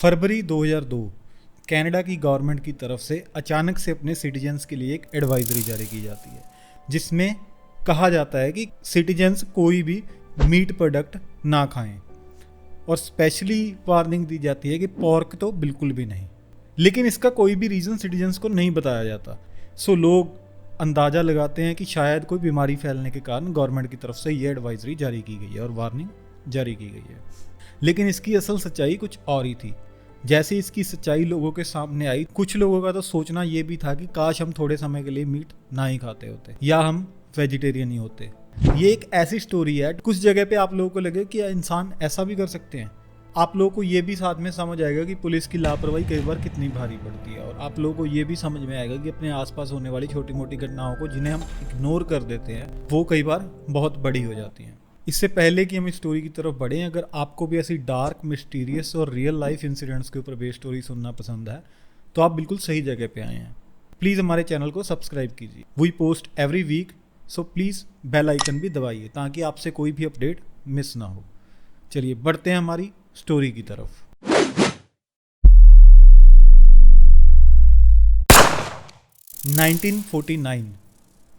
फरवरी 2002 Canada की government की तरफ से अचानक से अपने सिटीजन्स के लिए एक एडवाइजरी जारी की जाती है, जिसमें कहा जाता है कि सिटीजन्स कोई भी मीट प्रोडक्ट ना खाएं और स्पेशली वार्निंग दी जाती है कि पोर्क तो बिल्कुल भी नहीं। लेकिन इसका कोई भी रीज़न सिटीजन्स को नहीं बताया जाता। सो लोग अंदाज़ा लगाते हैं कि शायद कोई बीमारी फैलने के कारण गवर्नमेंट की तरफ से ये एडवाइजरी जारी की गई है और वार्निंग जारी की गई है। लेकिन इसकी असल सच्चाई कुछ और ही थी। जैसे इसकी सच्चाई लोगों के सामने आई, कुछ लोगों का तो सोचना ये भी था कि काश हम थोड़े समय के लिए मीट ना ही खाते होते या हम वेजिटेरियन ही होते। ये एक ऐसी स्टोरी है, कुछ जगह पे आप लोगों को लगे कि इंसान ऐसा भी कर सकते हैं। आप लोगों को ये भी साथ में समझ आएगा कि पुलिस की लापरवाही कई बार कितनी भारी पड़ती है, और आप लोगों को ये भी समझ में आएगा कि अपने आसपास होने वाली छोटी मोटी घटनाओं को जिन्हें हम इग्नोर कर देते हैं वो कई बार बहुत बड़ी हो जाती हैं। इससे पहले कि हम इस स्टोरी की तरफ बढ़ें, अगर आपको भी ऐसी डार्क, मिस्टीरियस और रियल लाइफ इंसिडेंट्स के ऊपर बेस्ड स्टोरी सुनना पसंद है तो आप बिल्कुल सही जगह पे आए हैं। प्लीज़ हमारे चैनल को सब्सक्राइब कीजिए। We post every week, so please bell icon भी दबाइए ताकि आपसे कोई भी अपडेट मिस ना हो। चलिए बढ़ते हैं हमारी स्टोरी की तरफ। (1949)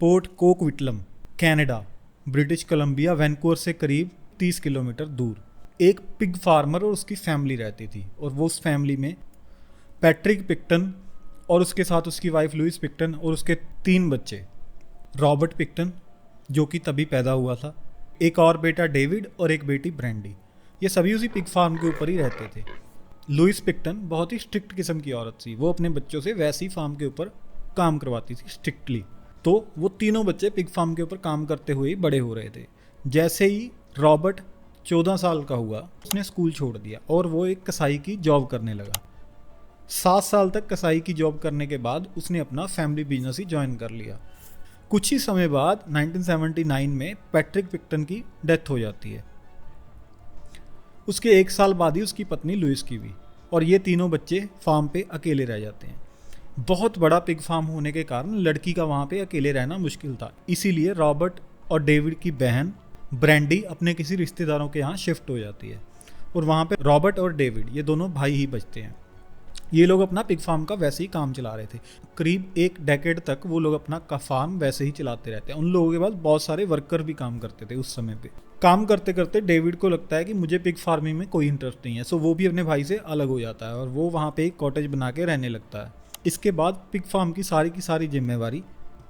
port Coquitlam, Canada, British Columbia, Vancouver से करीब 30 किलोमीटर दूर एक पिग फार्मर और उसकी फैमिली रहती थी। और वो उस फैमिली में पैट्रिक पिक्टन और उसके साथ उसकी वाइफ लुइस पिक्टन और उसके 3 बच्चे, रॉबर्ट पिक्टन जो कि तभी पैदा हुआ था, एक और बेटा डेविड और एक बेटी ब्रैंडी, ये सभी उसी पिग फार्म के ऊपर ही रहते थे। लुइस पिक्टन बहुत ही स्ट्रिक्ट किस्म की औरत थी। वो अपने बच्चों से वैसे ही फार्म के ऊपर काम करवाती थी स्ट्रिक्टली। तो वो तीनों बच्चे पिग फार्म के ऊपर काम करते हुए ही बड़े हो रहे थे। जैसे ही रॉबर्ट 14 साल का हुआ, उसने स्कूल छोड़ दिया और वो एक कसाई की जॉब करने लगा। 7 साल तक कसाई की जॉब करने के बाद उसने अपना फैमिली बिजनेस ही ज्वाइन कर लिया। कुछ ही समय बाद 1979 में पैट्रिक पिक्टन की डेथ हो जाती है। उसके 1 साल बाद ही उसकी पत्नी लुइस की भी, और ये तीनों बच्चे फार्म पे अकेले रह जाते हैं। बहुत बड़ा पिग फार्म होने के कारण लड़की का वहाँ पे अकेले रहना मुश्किल था, इसीलिए रॉबर्ट और डेविड की बहन ब्रैंडी अपने किसी रिश्तेदारों के यहाँ शिफ्ट हो जाती है, और वहाँ पे रॉबर्ट और डेविड ये दोनों भाई ही बचते हैं। ये लोग अपना पिग फार्म का वैसे ही काम चला रहे थे। करीब 1 डेकेड तक वो लोग अपना फार्म वैसे ही चलाते रहते हैं। उन लोगों के पास बहुत सारे वर्कर भी काम करते थे उस समय पे। काम करते करते डेविड को लगता है कि मुझे पिग फार्मिंग में कोई इंटरेस्ट नहीं है, सो वो भी अपने भाई से अलग हो जाता है और वो वहाँ पे एक कॉटेज बना के रहने लगता है। इसके बाद पिग फार्म की सारी जिम्मेवारी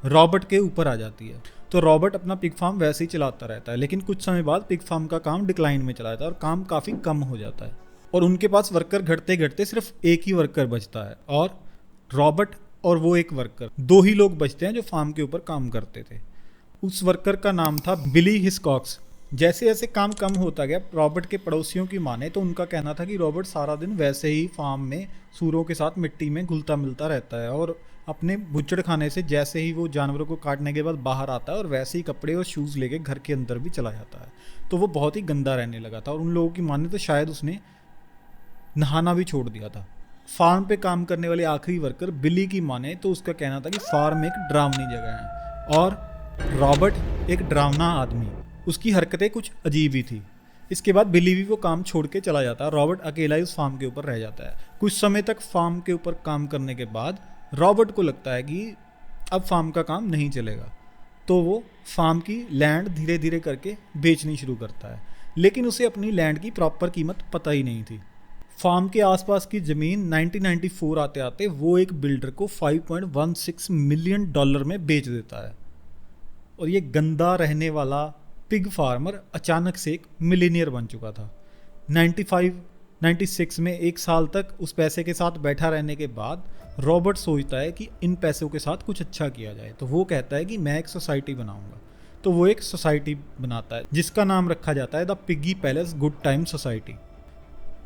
रॉबर्ट के ऊपर आ जाती है। तो रॉबर्ट अपना पिग फार्म वैसे ही चलाता रहता है, लेकिन कुछ समय बाद पिग फार्म का काम डिक्लाइन में चला जाता है और काम काफ़ी कम हो जाता है, और उनके पास वर्कर घटते घटते सिर्फ एक ही वर्कर बचता है, और रॉबर्ट और वो एक वर्कर, 2 ही लोग बचते हैं जो फार्म के ऊपर काम करते थे। उस वर्कर का नाम था बिली हिस्कॉक्स। जैसे जैसे काम कम होता गया, रॉबर्ट के पड़ोसियों की माने तो उनका कहना था कि रॉबर्ट सारा दिन वैसे ही फार्म में सूरों के साथ मिट्टी में घुलता मिलता रहता है, और अपने बुच्चड़ खाने से जैसे ही वो जानवरों को काटने के बाद बाहर आता है और वैसे ही कपड़े और शूज़ लेके घर के अंदर भी चला जाता है। तो वो बहुत ही गंदा रहने लगा था, और उन लोगों की माने तो शायद उसने नहाना भी छोड़ दिया था। फार्म पे काम करने वाले आखिरी वर्कर बिली की माने तो उसका कहना था कि फार्म एक डरावनी जगह है और रॉबर्ट एक डरावना आदमी। उसकी हरकतें कुछ अजीब ही थी। इसके बाद बिली भी वो काम छोड़ के चला जाता है। रॉबर्ट अकेला ही उस फार्म के ऊपर रह जाता है। कुछ समय तक फार्म के ऊपर काम करने के बाद रॉबर्ट को लगता है कि अब फार्म का काम नहीं चलेगा, तो वो फार्म की लैंड धीरे धीरे करके बेचनी शुरू करता है। लेकिन उसे अपनी लैंड की प्रॉपर कीमत पता ही नहीं थी। फार्म के आसपास की ज़मीन 1994 आते आते वो एक बिल्डर को $5.16 मिलियन में बेच देता है, और ये गंदा रहने वाला पिग फार्मर अचानक से एक मिलीनियर बन चुका था। 96 में 1 साल तक उस पैसे के साथ बैठा रहने के बाद रॉबर्ट सोचता है कि इन पैसों के साथ कुछ अच्छा किया जाए। तो वो कहता है कि मैं एक सोसाइटी बनाऊंगा। तो वो एक सोसाइटी बनाता है जिसका नाम रखा जाता है the piggy palace good time society.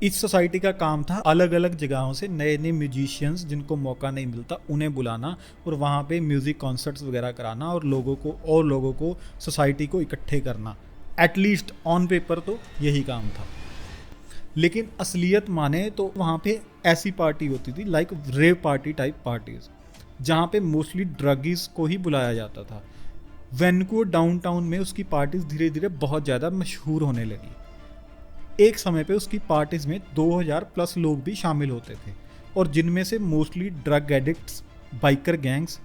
इस सोसाइटी का काम था अलग अलग जगहों से नए नए म्यूजिशियंस जिनको मौका नहीं मिलता उन्हें बुलाना और वहाँ पे म्यूज़िक कॉन्सर्ट्स वगैरह कराना और लोगों को सोसाइटी को इकट्ठे करना। एटलीस्ट ऑन पेपर तो यही काम था। लेकिन असलियत माने तो वहाँ पे ऐसी पार्टी होती थी like rave party type parties, जहाँ पे मोस्टली ड्रगीज को ही बुलाया जाता था। वैनकूवर डाउनटाउन में उसकी पार्टीज धीरे धीरे बहुत ज़्यादा मशहूर होने लगी। एक समय पे उसकी पार्टीज में 2000 प्लस लोग भी शामिल होते थे, और जिनमें से mostly drug addicts, biker gangs,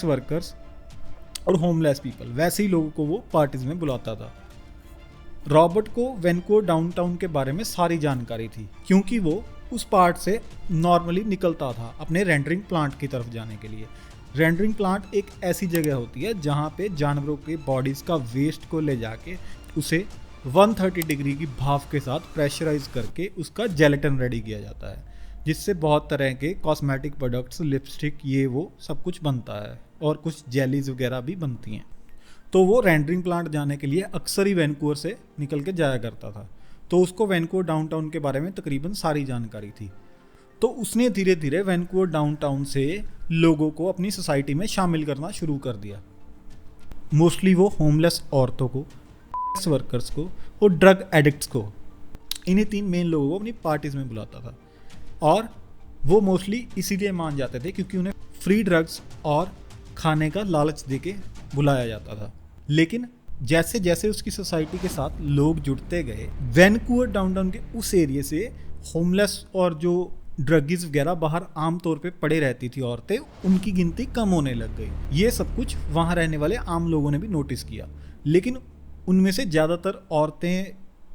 workers और होमलेस पीपल, वैसे ही लोगों को वो पार्टीज में बुलाता था। रॉबर्ट को वैनकूवर डाउनटाउन के बारे में सारी जानकारी थी, क्योंकि वो उस पार्ट से नॉर्मली निकलता था अपने रेंडरिंग प्लांट की तरफ जाने के लिए। रेंडरिंग प्लांट एक ऐसी जगह होती है जहाँ पे जानवरों के बॉडीज़ का वेस्ट को ले जाके उसे 130 डिग्री की भाप के साथ प्रेशराइज करके उसका जेलेटिन रेडी किया जाता है, जिससे बहुत तरह के कॉस्मेटिक प्रोडक्ट्स, लिपस्टिक, ये वो सब कुछ बनता है, और कुछ जेलीज वगैरह भी बनती हैं। तो वो रेंडरिंग प्लांट जाने के लिए अक्सर ही वैनकूवर से निकल के जाया करता था। तो उसको वैनकूवर डाउनटाउन के बारे में तकरीबन सारी जानकारी थी। तो उसने धीरे धीरे वैनकूवर डाउनटाउन से लोगों को अपनी सोसाइटी में शामिल करना शुरू कर दिया। मोस्टली वो होमलेस औरतों को, वर्कर्स को और ड्रग एडिक्ट्स को, इन्हीं 3 मेन लोगों को अपनी पार्टीज में बुलाता था। और वो मोस्टली इसीलिए मान जाते थे क्योंकि उन्हें फ्री ड्रग्स और खाने का लालच देके बुलाया जाता था। लेकिन जैसे जैसे उसकी सोसाइटी के साथ लोग जुड़ते गए, वैनकूवर डाउनटाउन के उस एरिया से होमलेस और जो ड्रगिस वगैरह बाहर आमतौर पे पड़े रहती थी औरतें, उनकी गिनती कम होने लग गई। ये सब कुछ वहाँ रहने वाले आम लोगों ने भी नोटिस किया, लेकिन उनमें से ज़्यादातर औरतें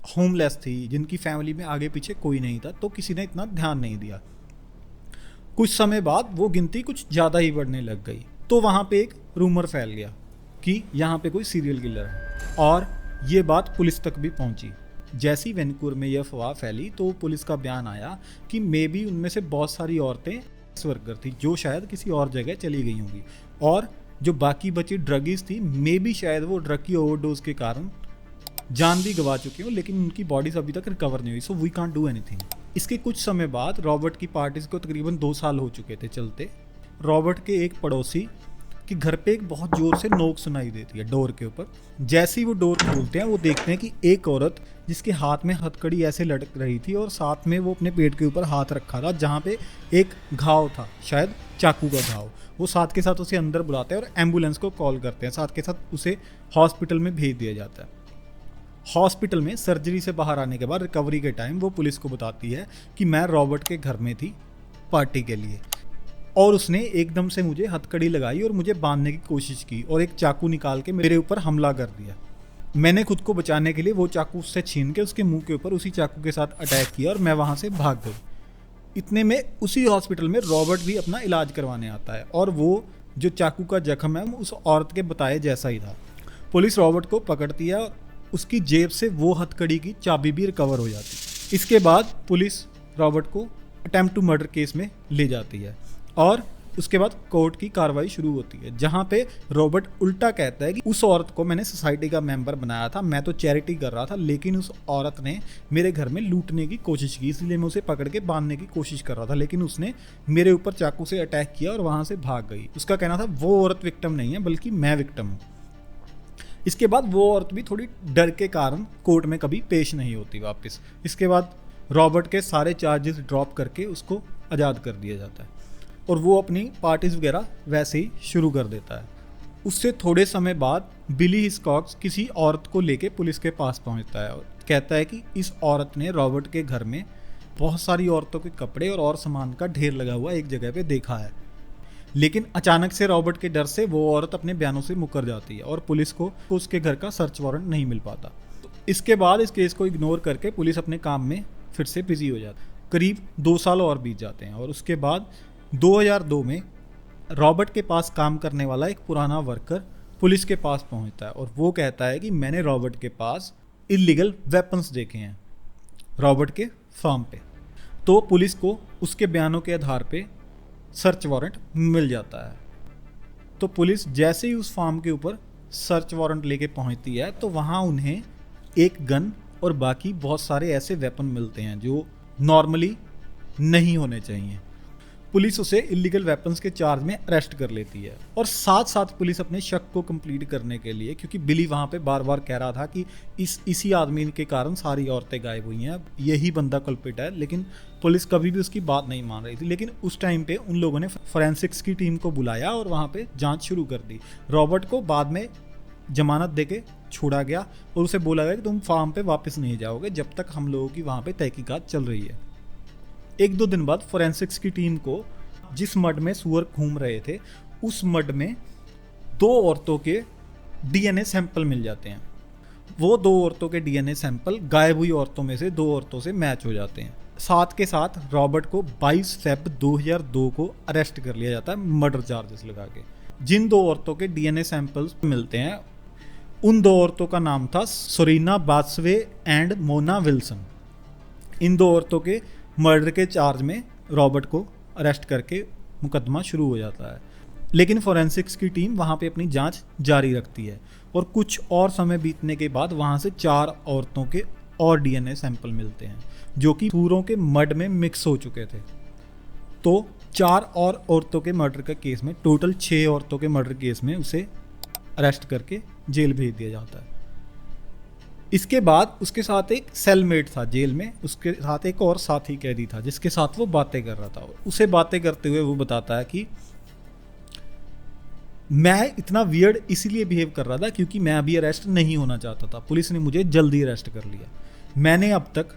होमलेस थी, जिनकी फैमिली में आगे पीछे कोई नहीं था, तो किसी ने इतना ध्यान नहीं दिया। कुछ समय बाद वो गिनती कुछ ज़्यादा ही बढ़ने लग गई। तो वहाँ पे एक रूमर फैल गया कि यहाँ पे कोई सीरियल किलर है, और ये बात पुलिस तक भी पहुँची। जैसे ही वैनकूवर में यह अफवाह फैली तो पुलिस का बयान आया कि मे बी उनमें से बहुत सारी औरतें वर्कर थी जो शायद किसी और जगह चली गई होंगी, और जो बाकी बची ड्रगिस थी मे बी शायद वो ड्रग की ओवरडोज के कारण जान भी गंवा चुकी हो, लेकिन उनकी बॉडीज अभी तक रिकवर नहीं हुई। So we can't do anything. इसके कुछ समय बाद रॉबर्ट की पार्टीज को तकरीबन 2 साल हो चुके थे चलते। रॉबर्ट के एक पड़ोसी कि घर पे एक बहुत जोर से नोक सुनाई देती है डोर के ऊपर। जैसे ही वो डोर खोलते हैं वो देखते हैं कि एक औरत जिसके हाथ में हथकड़ी ऐसे लटक रही थी, और साथ में वो अपने पेट के ऊपर हाथ रखा था जहाँ पे एक घाव था, शायद चाकू का घाव। वो साथ के साथ उसे अंदर बुलाते हैं और एम्बुलेंस को कॉल करते हैं। साथ के साथ उसे हॉस्पिटल में भेज दिया जाता है। हॉस्पिटल में सर्जरी से बाहर आने के बाद रिकवरी के टाइम वो पुलिस को बताती है कि मैं रॉबर्ट के घर में थी पार्टी के लिए, और उसने एकदम से मुझे हथकड़ी लगाई और मुझे बांधने की कोशिश की और एक चाकू निकाल के मेरे ऊपर हमला कर दिया। मैंने खुद को बचाने के लिए वो चाकू उससे छीन के उसके मुंह के ऊपर उसी चाकू के साथ अटैक किया और मैं वहाँ से भाग गई। इतने में उसी हॉस्पिटल में रॉबर्ट भी अपना इलाज करवाने आता है, और वो जो चाकू का जख्म है उस औरत के बताए जैसा ही था। पुलिस रॉबर्ट को पकड़ती है और उसकी जेब से वो हथकड़ी की चाबी भी रिकवर हो जाती है। इसके बाद पुलिस रॉबर्ट को अटेम्प्ट टू मर्डर केस में ले जाती है, और उसके बाद कोर्ट की कार्रवाई शुरू होती है, जहां पे रॉबर्ट उल्टा कहता है कि उस औरत को मैंने सोसाइटी का मेंबर बनाया था, मैं तो चैरिटी कर रहा था, लेकिन उस औरत ने मेरे घर में लूटने की कोशिश की, इसलिए मैं उसे पकड़ के बांधने की कोशिश कर रहा था, लेकिन उसने मेरे ऊपर चाकू से अटैक किया और वहां से भाग गई। उसका कहना था वो औरत विक्टिम नहीं है बल्कि मैं विक्टिम हूँ। इसके बाद वो औरत भी थोड़ी डर के कारण कोर्ट में कभी पेश नहीं होती वापस। इसके बाद रॉबर्ट के सारे चार्जेस ड्रॉप करके उसको आज़ाद कर दिया जाता है, और वो अपनी पार्टीज वगैरह वैसे ही शुरू कर देता है। उससे थोड़े समय बाद बिली हिचकॉक किसी औरत को लेके पुलिस के पास पहुंचता है और कहता है कि इस औरत ने रॉबर्ट के घर में बहुत सारी औरतों के कपड़े और सामान का ढेर लगा हुआ एक जगह पे देखा है। लेकिन अचानक से रॉबर्ट के डर से वो औरत अपने बयानों से मुकर जाती है और पुलिस को उसके घर का सर्च वारंट नहीं मिल पाता। तो इसके बाद इस केस को इग्नोर करके पुलिस अपने काम में फिर से बिजी हो जाती है। करीब 2 साल और बीत जाते हैं, और उसके बाद 2002 में रॉबर्ट के पास काम करने वाला एक पुराना वर्कर पुलिस के पास पहुंचता है, और वो कहता है कि मैंने रॉबर्ट के पास इलीगल वेपन्स देखे हैं रॉबर्ट के फार्म पे। तो पुलिस को उसके बयानों के आधार पे सर्च वारंट मिल जाता है। तो पुलिस जैसे ही उस फार्म के ऊपर सर्च वारंट लेके पहुंचती है तो वहाँ उन्हें एक गन और बाकी बहुत सारे ऐसे वेपन मिलते हैं जो नॉर्मली नहीं होने चाहिए। पुलिस उसे इलीगल वेपन्स के चार्ज में अरेस्ट कर लेती है, और साथ साथ पुलिस अपने शक को कंप्लीट करने के लिए, क्योंकि बिली वहाँ पे बार बार कह रहा था कि इसी आदमी के कारण सारी औरतें गायब हुई हैं, यही बंदा कल्पिट है, लेकिन पुलिस कभी भी उसकी बात नहीं मान रही थी। लेकिन उस टाइम पे उन लोगों ने फोरेंसिक्स की टीम को बुलाया और वहाँ पे जांच शुरू कर दी। रॉबर्ट को बाद में जमानत देके छोड़ा गया और उसे बोला गया कि तुम फार्म पे वापस नहीं जाओगे जब तक हम लोगों की वहाँ पे तहकीकात चल रही है। 1-2 दिन बाद फोरेंसिक्स की टीम को जिस मड में सुअर घूम रहे थे उस मड में 2 औरतों के डीएनए सैंपल मिल जाते हैं। वो 2 औरतों के डीएनए सैंपल गायब हुई औरतों में से 2 औरतों से मैच हो जाते हैं। साथ के साथ रॉबर्ट को 22 फ़रवरी 2002 को अरेस्ट कर लिया जाता है मर्डर चार्जेस लगा के। जिन 2 औरतों के डीएनए सैंपल्स मिलते हैं उन 2 औरतों का नाम था सोरीना बासवे एंड मोना विल्सन। इन 2 औरतों के मर्डर के चार्ज में रॉबर्ट को अरेस्ट करके मुकदमा शुरू हो जाता है, लेकिन फोरेंसिक्स की टीम वहाँ पे अपनी जांच जारी रखती है और कुछ और समय बीतने के बाद वहाँ से 4 औरतों के और डीएनए सैंपल मिलते हैं जो कि सूरों के मड में मिक्स हो चुके थे। तो 4 और औरतों के मर्डर का केस में टोटल 6 औरतों के मर्डर केस में उसे अरेस्ट करके जेल भेज दिया जाता है। इसके बाद उसके साथ एक सेलमेट था जेल में, उसके साथ एक और साथी कैदी था जिसके साथ वो बातें कर रहा था। उसे बातें करते हुए वो बताता है कि मैं इतना वियर्ड इसीलिए बिहेव कर रहा था क्योंकि मैं अभी अरेस्ट नहीं होना चाहता था, पुलिस ने मुझे जल्दी अरेस्ट कर लिया। मैंने अब तक,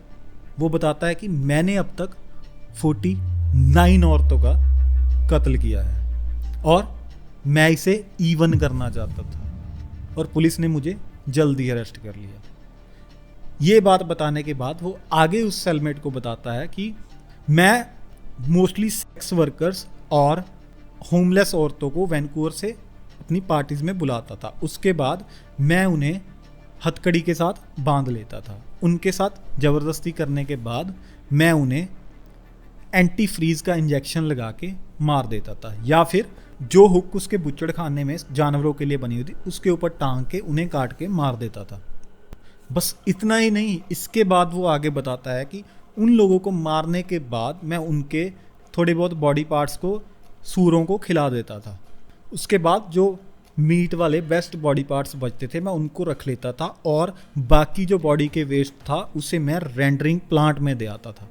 वो बताता है कि मैंने अब तक 49 औरतों का कत्ल किया है और मैं इसे इवन करना चाहता था और पुलिस ने मुझे जल्दी अरेस्ट कर लिया। ये बात बताने के बाद वो आगे उस सेलमेट को बताता है कि मैं मोस्टली सेक्स वर्कर्स और होमलेस औरतों को वैंकूवर से अपनी पार्टीज में बुलाता था। उसके बाद मैं उन्हें हथकड़ी के साथ बांध लेता था। उनके साथ ज़बरदस्ती करने के बाद मैं उन्हें एंटी फ्रीज का इंजेक्शन लगा के मार देता था, या फिर जो हुक उसके बुच्चड़ खाने में जानवरों के लिए बनी हुई थी उसके ऊपर टांग के उन्हें काट के मार देता था। बस इतना ही नहीं, इसके बाद वो आगे बताता है कि उन लोगों को मारने के बाद मैं उनके थोड़े बहुत बॉडी पार्ट्स को सूरों को खिला देता था। उसके बाद जो मीट वाले बेस्ट बॉडी पार्ट्स बचते थे मैं उनको रख लेता था और बाकी जो बॉडी के वेस्ट था उसे मैं रेंडरिंग प्लांट में दे आता था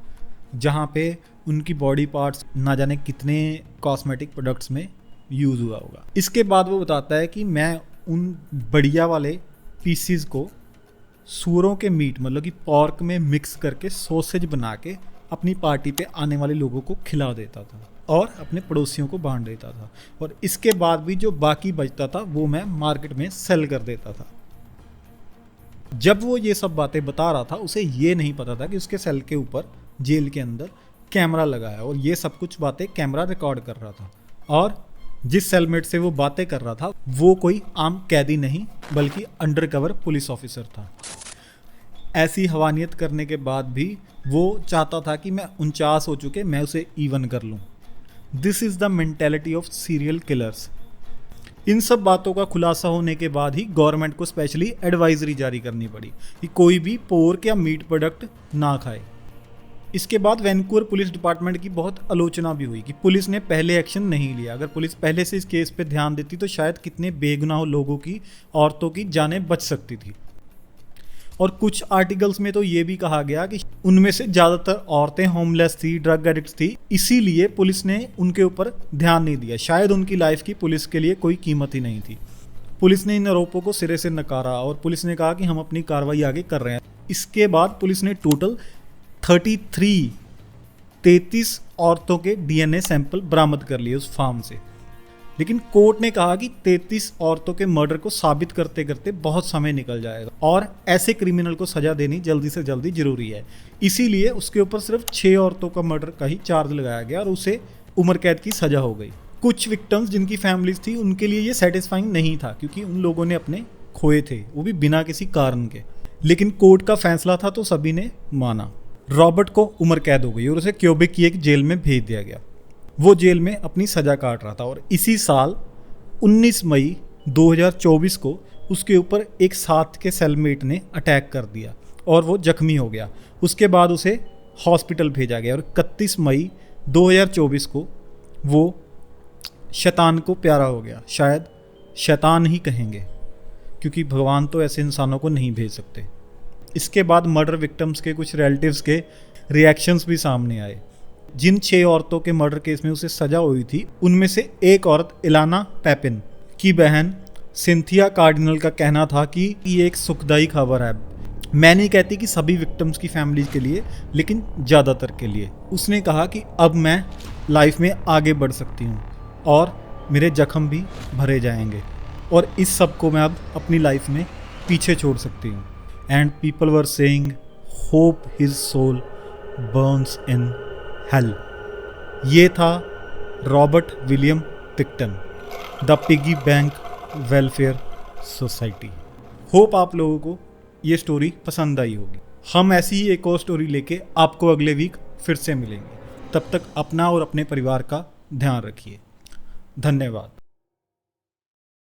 जहाँ पे उनकी बॉडी पार्ट्स ना जाने कितने कॉस्मेटिक प्रोडक्ट्स में यूज़ हुआ होगा। इसके बाद वो बताता है कि मैं उन बढ़िया वाले पीसीज को सूरों के मीट मतलब कि पॉर्क में मिक्स करके सॉसेज बना के अपनी पार्टी पे आने वाले लोगों को खिला देता था और अपने पड़ोसियों को बांट देता था, और इसके बाद भी जो बाकी बचता था वो मैं मार्केट में सेल कर देता था। जब वो ये सब बातें बता रहा था उसे ये नहीं पता था कि उसके सेल के ऊपर जेल के अंदर कैमरा लगा है और ये सब कुछ बातें कैमरा रिकॉर्ड कर रहा था, और जिस सेलमेट से वो बातें कर रहा था वो कोई आम कैदी नहीं बल्कि अंडरकवर पुलिस ऑफिसर था। ऐसी हवानियत करने के बाद भी वो चाहता था कि मैं 49 हो चुके मैं उसे इवन कर लूँ। This is the mentality of serial killers. इन सब बातों का खुलासा होने के बाद ही गवर्नमेंट को स्पेशली एडवाइजरी जारी करनी पड़ी कि कोई भी पोर्क या मीट प्रोडक्ट ना खाए। इसके बाद वैंकूवर पुलिस डिपार्टमेंट की बहुत आलोचना भी हुई कि पुलिस ने पहले एक्शन नहीं लिया। अगर पुलिस पहले से इस केस पे ध्यान देती तो शायद कितने बेगुनाह लोगों की, औरतों की जानें बच सकती थी। और कुछ आर्टिकल्स में तो ये भी कहा गया कि उनमें से ज़्यादातर औरतें होमलेस थी, ड्रग एडिक्ट्स थी, इसीलिए पुलिस ने उनके ऊपर ध्यान नहीं दिया। शायद उनकी लाइफ की पुलिस के लिए कोई कीमत ही नहीं थी। पुलिस ने इन आरोपों को सिरे से नकारा और पुलिस ने कहा कि हम अपनी कार्रवाई आगे कर रहे हैं। इसके बाद पुलिस ने टोटल 33 औरतों के डीएनए सैंपल बरामद कर लिए उस फार्म से, लेकिन कोर्ट ने कहा कि 33 औरतों के मर्डर को साबित करते करते बहुत समय निकल जाएगा और ऐसे क्रिमिनल को सजा देनी जल्दी से जल्दी जरूरी है। इसीलिए उसके ऊपर सिर्फ 6 औरतों का मर्डर का ही चार्ज लगाया गया और उसे उम्र कैद की सजा हो गई। कुछ विक्टिम्स जिनकी फैमिलीज थी उनके लिए ये सेटिस्फाइंग नहीं था क्योंकि उन लोगों ने अपने खोए थे, वो भी बिना किसी कारण के, लेकिन कोर्ट का फैसला था तो सभी ने माना। रॉबर्ट को उम्र कैद हो गई और उसे क्यूबेक की एक जेल में भेज दिया गया। वो जेल में अपनी सज़ा काट रहा था और इसी साल 19 मई 2024 को उसके ऊपर एक साथ के सेलमेट ने अटैक कर दिया और वो जख्मी हो गया। उसके बाद उसे हॉस्पिटल भेजा गया और 31 मई 2024 को वो शैतान को प्यारा हो गया। शायद शैतान ही कहेंगे क्योंकि भगवान तो ऐसे इंसानों को नहीं भेज सकते। इसके बाद मर्डर विक्टिम्स के कुछ रिलेटिव्स के रिएक्शंस भी सामने आए। जिन 6 औरतों के मर्डर केस में उसे सजा हुई थी उनमें से एक औरत इलाना पेपिन की बहन सिंथिया कार्डिनल का कहना था कि ये एक सुखदायी खबर है। मैं नहीं कहती कि सभी विक्टिम्स की फैमिलीज के लिए, लेकिन ज़्यादातर के लिए। उसने कहा कि अब मैं लाइफ में आगे बढ़ सकती हूँ और मेरे जख्म भी भरे जाएंगे और इस सब को मैं अब अपनी लाइफ में पीछे छोड़ सकती हूँ। And people were saying hope his soul burns in hell. ये था Robert William Pickton, the piggy bank welfare society. Hope आप लोगों को ये स्टोरी पसंद आई होगी। हम ऐसी ही एक और स्टोरी लेके आपको अगले वीक फिर से मिलेंगे। तब तक अपना और अपने परिवार का ध्यान रखिए। धन्यवाद।